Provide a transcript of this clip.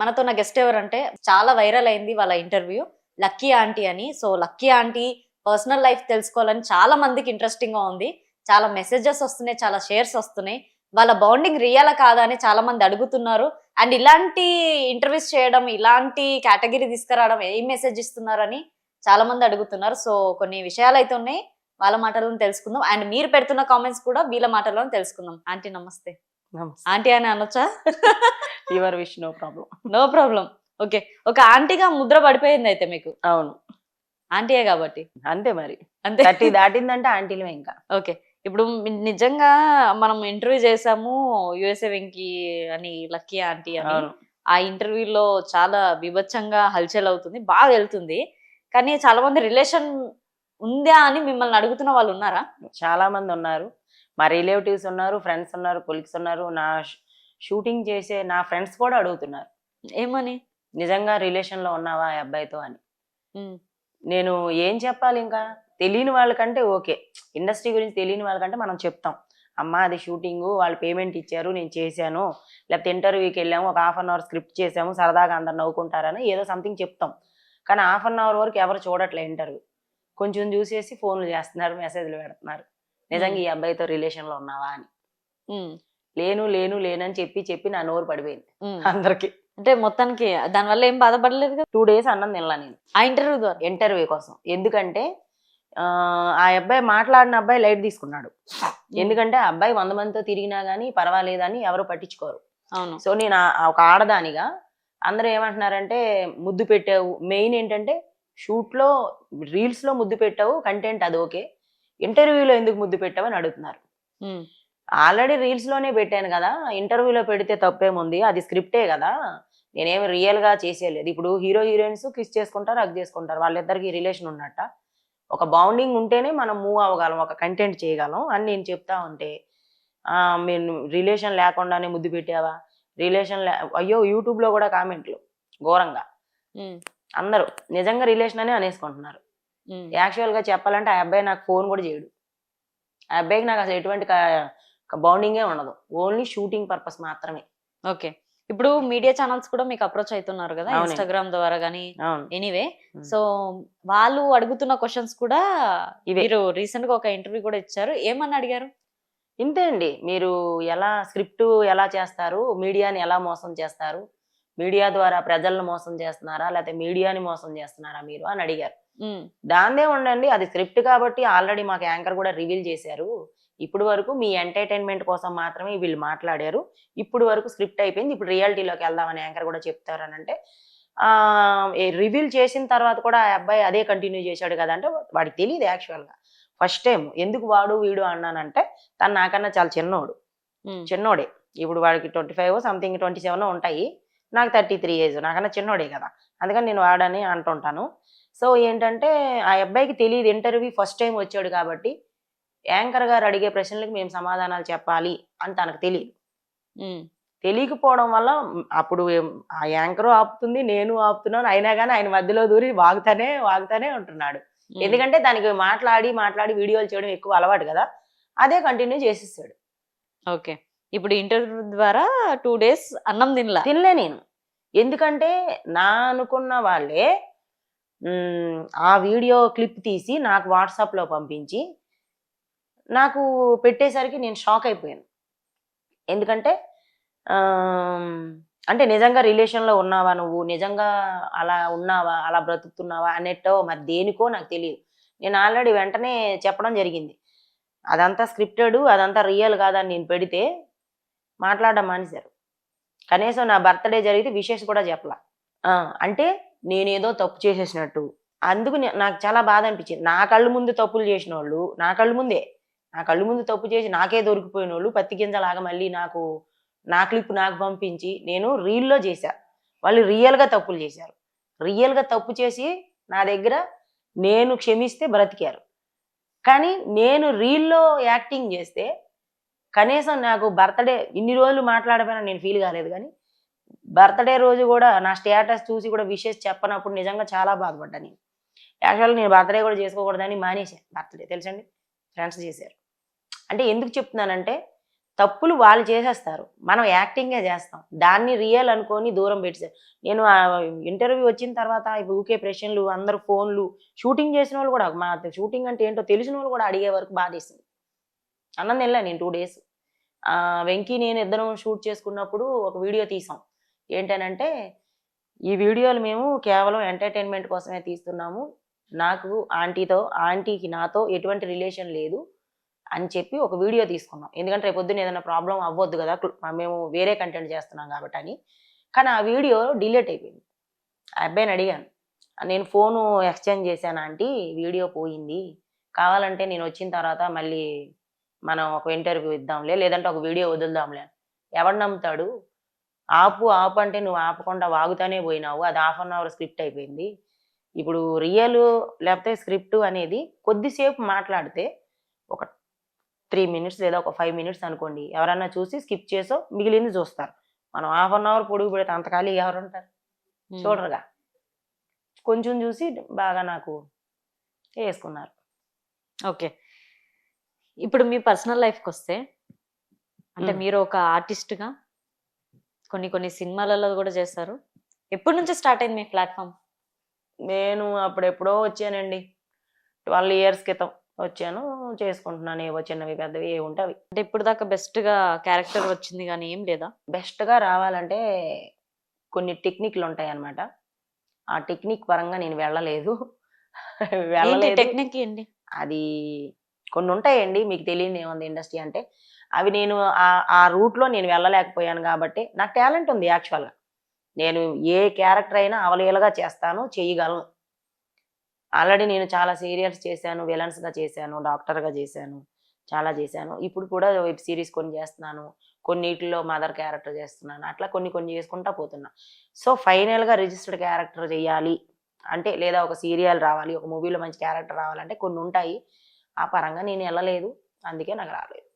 మనతో ఉన్న గెస్ట్ ఎవరంటే చాలా వైరల్ అయింది వాళ్ళ ఇంటర్వ్యూ, లక్కీ ఆంటీ అని. So lucky aunty personal life తెలుసుకోవాలని చాలా మందికి ఇంట్రెస్టింగ్ గా ఉంది. చాలా మెసేజెస్ వస్తున్నాయి, చాలా షేర్స్ వస్తున్నాయి. వాళ్ళ బాండింగ్ రియలా కాదా అని చాలా మంది అడుగుతున్నారు. అండ్ ఇలాంటి ఇంటర్వ్యూస్ చేయడం, ఇలాంటి కేటగిరీ తీసుకురావడం ఏం మెసేజ్ ఇస్తున్నారని చాలా మంది అడుగుతున్నారు. సో కొన్ని విషయాలు అయితే ఉన్నాయి, వాళ్ళ మాటలను తెలుసుకుందాం. అండ్ మీరు పెడుతున్న కామెంట్స్ కూడా వీళ్ళ మాటలను తెలుసుకుందాం. ఆంటీ నమస్తే. ఆంటీ అని అనొచ్చా? Your wish, no problem. No problem. Okay. ఒక ఆంటీగా ముద్ర పడిపోయింది అయితే మీకు. అవును, ఆంటీయే కాబట్టి అంతే మరి. అంతే. 30 దాటిందంటే ఆంటీలమే ఇంకా. ఓకే. ఇప్పుడు నిజంగా మనం ఇంటర్వ్యూ చేసాము యుఎస్ఏ వెంకీ అని, లక్కీ ఆంటీ అని. అవును, ఆ ఇంటర్వ్యూలో చాలా బీభత్సంగా హల్చల్ అవుతుంది, బాగా వెళ్తుంది. కానీ చాలా మంది రిలేషన్ ఉందా అని మిమ్మల్ని అడుగుతున్న వాళ్ళు ఉన్నారా? చాలా మంది ఉన్నారు. మా రిలేటివ్స్ ఉన్నారు, ఫ్రెండ్స్ ఉన్నారు, కొలీగ్స్ ఉన్నారు. నా షూటింగ్ చేసే నా ఫ్రెండ్స్ కూడా అడుగుతున్నారు, ఏమని? నిజంగా రిలేషన్ లో ఉన్నావా ఆ అబ్బాయితో అని. ఉమ్, నేను ఏం చెప్పాలి, ఇంకా తెలియని వాళ్ళకంటే ఓకే. ఇండస్ట్రీ గురించి తెలియని వాళ్ళకంటే మనం చెప్తాం, అమ్మ అది షూటింగ్, వాళ్ళు పేమెంట్ ఇచ్చారు, నేను చేశాను, లేకపోతే ఇంటర్వ్యూకి వెళ్ళాము, ఒక హాఫ్ అన్ అవర్ స్క్రిప్ట్ చేసాము, సరదాగా అందరు నవ్వుకుంటారని ఏదో సంథింగ్ చెప్తాం. కానీ హాఫ్ అన్ అవర్ వరకు ఎవరు చూడట్లే ఇంటర్వ్యూ. కొంచెం చూసేసి ఫోన్లు చేస్తున్నారు, మెసేజ్లు పెడుతున్నారు, నిజంగా ఈ అబ్బాయితో రిలేషన్లో ఉన్నావా అని. ఉమ్, లేను లేను లేనని చెప్పి నా నోరు పడిపోయింది ఉమ్. అందరికి. అంటే మొత్తానికి దానివల్ల ఏం బాధపడలేదు కదా? 2 days అన్నం తినలా నేను ఆ ఇంటర్వ్యూ ద్వారా. ఇంటర్వ్యూ కోసం. ఎందుకంటే ఆ అబ్బాయి మాట్లాడిన అబ్బాయి లైట్ తీసుకున్నాడు. ఎందుకంటే ఆ అబ్బాయి 100 మందితో తిరిగినా గానీ పర్వాలేదని ఎవరు పట్టించుకోరు. అవును. సో నేను ఒక ఆడదానిగా అందరూ ఏమంటున్నారంటే ముద్దు పెట్టావు. మెయిన్ ఏంటంటే షూట్ లో, రీల్స్ లో ముద్దు పెట్టావు, కంటెంట్ అది ఓకే, ఇంటర్వ్యూలో ఎందుకు ముద్దు పెట్టావు అని అడుగుతున్నారు. ఉమ్, ఆల్రెడీ రీల్స్ లోనే పెట్టాను కదా, ఇంటర్వ్యూలో పెడితే తప్పేముంది, అది స్క్రిప్టే కదా, నేనేమి రియల్ గా చేసేయలేదు. ఇప్పుడు హీరో హీరోయిన్స్ కిస్ చేసుకుంటారు, హగ్ చేసుకుంటారు, వాళ్ళిద్దరికి రిలేషన్ ఉన్నట్ట. ఒక బాండింగ్ ఉంటేనే మనం మూవ్ అవ్వగలం, ఒక కంటెంట్ చేయగలం అని నేను చెప్తా ఉంటే మీరు రిలేషన్ లేకుండానే ముద్దు పెట్టావా, రిలేషన్ అయ్యో యూట్యూబ్ లో కూడా కామెంట్లు ఘోరంగా ఉమ్, అందరూ నిజంగా రిలేషన్ అనే అనేసుకుంటున్నారు. ఉమ్. యాక్చువల్ గా చెప్పాలంటే ఆ అబ్బాయి నాకు ఫోన్ కూడా చేయడు. ఆ అబ్బాయికి నాకు అసలు ఎటువంటి బాండింగే ఉండదు, ఓన్లీ షూటింగ్ పర్పస్ మాత్రమే. ఓకే. ఇప్పుడు మీడియా ఛానల్స్ కూడా మీకు అప్రోచ్ అవుతున్నారు కదా, అవునండి. ఇన్స్టాగ్రామ్ ద్వారా గానీ. అవును, ఎనీవే, సో వాళ్ళు అడుగుతున్న క్వశ్చన్స్ కూడా ఇవే. మీరు రీసెంట్ గా ఒక ఇంటర్వ్యూ కూడా ఇచ్చారు, ఏమని అడిగారు? ఇంతే అండి, మీరు ఎలా స్క్రిప్ట్ ఎలా చేస్తారు, మీడియాని ఎలా మోసం చేస్తారు, మీడియా ద్వారా ప్రజలను మోసం చేస్తున్నారా, లేకపోతే మీడియాని మోసం చేస్తున్నారా మీరు అని అడిగారు. ఉమ్, దాందే ఉండండి, అది స్క్రిప్ట్ కాబట్టి ఆల్రెడీ మాకు యాంకర్ కూడా రివీల్ చేశారు. ఇప్పుడు వరకు మీ ఎంటర్టైన్మెంట్ కోసం మాత్రమే వీళ్ళు మాట్లాడారు, ఇప్పుడు వరకు స్క్రిప్ట్ అయిపోయింది, ఇప్పుడు రియాలిటీలోకి వెళ్దామని యాంకర్ కూడా చెప్తారని అంటే రివీల్ చేసిన తర్వాత కూడా ఆ అబ్బాయి అదే కంటిన్యూ చేశాడు కదా అంటే వాడికి తెలియదు. యాక్చువల్గా ఫస్ట్ టైం ఎందుకు వాడు వీడు అన్నానంటే తను నాకన్నా చాలా చిన్నోడే. ఇప్పుడు వాడికి 25 సంథింగ్ 27 ఉంటాయి, నాకు 33 ఏజ్, నాకన్నా చిన్నోడే కదా, అందుకని నేను వాడని అంటుంటాను. సో ఏంటంటే ఆ అబ్బాయికి తెలియదు, ఇంటర్వ్యూ ఫస్ట్ టైం వచ్చాడు కాబట్టి యాంకర్ గారు అడిగే ప్రశ్నలకు మేము సమాధానాలు చెప్పాలి అని తనకు తెలియదు. తెలియకపోవడం వల్ల అప్పుడు ఆ యాంకర్ ఆపుతుంది, నేను ఆపుతున్నాను, అయినా కానీ ఆయన మధ్యలో దూరి వాగుతానే ఉంటున్నాడు. ఎందుకంటే దానికి మాట్లాడి వీడియోలు చేయడం ఎక్కువ అలవాటు కదా, అదే కంటిన్యూ చేసేసాడు. ఓకే. ఇప్పుడు ఇంటర్వ్యూ ద్వారా 2 days అన్నం తినలే నేను. ఎందుకంటే నా అనుకున్న వాళ్ళే ఆ వీడియో క్లిప్ తీసి నాకు వాట్సాప్ లో పంపించి నాకు పెట్టేసరికి నేను షాక్ అయిపోయాను. ఎందుకంటే అంటే నిజంగా రిలేషన్లో ఉన్నావా, నువ్వు నిజంగా అలా ఉన్నావా, అలా బ్రతుకుతున్నావా అనేటో మరి దేనికో నాకు తెలియదు. నేను ఆల్రెడీ వెంటనే చెప్పడం జరిగింది, అదంతా స్క్రిప్టెడ్, అదంతా రియల్ కాదని నేను పెడితే మాట్లాడడం మానేశారు. కనీసం నా బర్త్డే జరిగితే విషెస్ కూడా చెప్పలా. అంటే నేనేదో తప్పు చేసేసినట్టు. అందుకు నాకు చాలా బాధ అనిపించింది. నా కళ్ళు ముందు తప్పులు చేసిన వాళ్ళు, నా కళ్ళు ముందు తప్పు చేసి నాకే దొరికిపోయిన వాళ్ళు పత్తి గింజలాగా మళ్ళీ నా క్లిప్ నాకు పంపించి నేను రీల్లో చేశా, వాళ్ళు రియల్గా తప్పులు చేశారు. రియల్గా తప్పు చేసి నా దగ్గర నేను క్షమిస్తే బ్రతికారు. కానీ నేను రీల్లో యాక్టింగ్ చేస్తే కనీసం నాకు బర్త్డే ఇన్ని రోజులు మాట్లాడపోయినా నేను ఫీల్ కాలేదు, కానీ బర్త్డే రోజు కూడా నా స్టేటస్ చూసి కూడా విషెస్ చెప్పనప్పుడు నిజంగా చాలా బాధపడ్డా. నేను యాక్చువల్గా నేను బర్త్డే కూడా చేసుకోకూడదని మానేశాను. బర్త్డే తెలుసండి, ఫ్రెండ్స్ చేశారు. అంటే ఎందుకు చెప్తున్నానంటే తప్పులు వాళ్ళు చేసేస్తారు, మనం యాక్టింగే చేస్తాం, దాన్ని రియల్ అనుకొని దూరం పెట్టేసారు. నేను ఆ ఇంటర్వ్యూ వచ్చిన తర్వాత ఊకే ప్రశ్నలు, అందరు ఫోన్లు, షూటింగ్ చేసిన వాళ్ళు కూడా, మా షూటింగ్ అంటే ఏంటో తెలిసిన వాళ్ళు కూడా అడిగే వరకు బాధేసింది. అన్నం తినలే నేను 2 డేస్. వెంకీ నేను ఇద్దరం షూట్ చేసుకున్నప్పుడు ఒక వీడియో తీసాం. ఏంటనంటే, ఈ వీడియోలు మేము కేవలం ఎంటర్టైన్మెంట్ కోసమే తీస్తున్నాము, నాకు ఆంటీకి నాతో ఎటువంటి రిలేషన్ లేదు అని చెప్పి ఒక వీడియో తీసుకున్నాం. ఎందుకంటే రేపు పొద్దున్న ఏదైనా ప్రాబ్లం అవ్వద్దు కదా, మేము వేరే కంటెంట్ చేస్తున్నాం కాబట్టి అని. కానీ ఆ వీడియో డిలీట్ అయిపోయింది. ఆ అబ్బాయిని అడిగాను, నేను ఫోను ఎక్స్చేంజ్ చేశాను ఆంటీ, వీడియో పోయింది, కావాలంటే నేను వచ్చిన తర్వాత మళ్ళీ మనం ఒక ఇంటర్వ్యూ ఇద్దాంలే, లేదంటే ఒక వీడియో వదులుదాంలే. ఎవడు నమ్ముతాడు? ఆపు ఆపు అంటే నువ్వు ఆపకుండా వాగుతానే పోయినావు, అది ½ అన్ అవర్ స్క్రిప్ట్ అయిపోయింది. ఇప్పుడు రియల్ లేకపోతే స్క్రిప్ట్ అనేది కొద్దిసేపు మాట్లాడితే ఒక 3 మినిట్స్ లేదా ఒక 5 మినిట్స్ అనుకోండి, ఎవరన్నా చూసి స్కిప్ చేసో మిగిలింది చూస్తారు. మనం ½ అన్ అవర్ పొడుగు పెడితే అంత ఖాళీ ఎవరుంటారు? చూడరుగా. కొంచెం చూసి బాగా నాకు వేసుకున్నారు. ఓకే. ఇప్పుడు మీ పర్సనల్ లైఫ్కి వస్తే, అంటే మీరు ఒక ఆర్టిస్ట్గా కొన్ని సినిమాలలో కూడా చేస్తారు. ఎప్పటి నుంచి స్టార్ట్ అయింది మీ ప్లాట్ఫామ్? నేను అప్పుడెప్పుడో వచ్చానండి, 12 ఇయర్స్ క్రితం వచ్చాను, చేసుకుంటున్నాను. ఏవో చిన్నవి పెద్దవి ఏ ఉంటే అవి. అంటే ఇప్పుడు దాకా బెస్ట్గా క్యారెక్టర్ వచ్చింది కానీ ఏం లేదా? బెస్ట్గా రావాలంటే కొన్ని టెక్నిక్లు ఉంటాయి అన్నమాట. ఆ టెక్నిక్ పరంగా నేను వెళ్ళలేదు. వెళ్ళలేదు. టెక్నిక్ ఏంటి? అది కొన్ని ఉంటాయండి, మీకు తెలియదు ఏముంది ఇండస్ట్రీ అంటే. అవి నేను ఆ రూట్లో నేను వెళ్ళలేకపోయాను కాబట్టి, నాకు టాలెంట్ ఉంది యాక్చువల్గా. నేను ఏ క్యారెక్టర్ అయినా అవలీలగా చేస్తాను, చేయగలను. ఆల్రెడీ నేను చాలా సీరియల్స్ చేశాను, విలన్స్గా చేశాను, డాక్టర్గా చేశాను, చాలా చేశాను. ఇప్పుడు కూడా వెబ్ సిరీస్ కొన్ని చేస్తున్నాను, కొన్నిటిలో మదర్ క్యారెక్టర్ చేస్తున్నాను, అట్లా కొన్ని చేసుకుంటా పోతున్నా. సో ఫైనల్గా రిజిస్టర్డ్ క్యారెక్టర్ చేయాలి అంటే, లేదా ఒక సీరియల్ రావాలి, ఒక మూవీలో మంచి క్యారెక్టర్ రావాలంటే కొన్ని ఉంటాయి. ఆ పరంగా నేను వెళ్ళలేదు, అందుకే నాకు రాలేదు.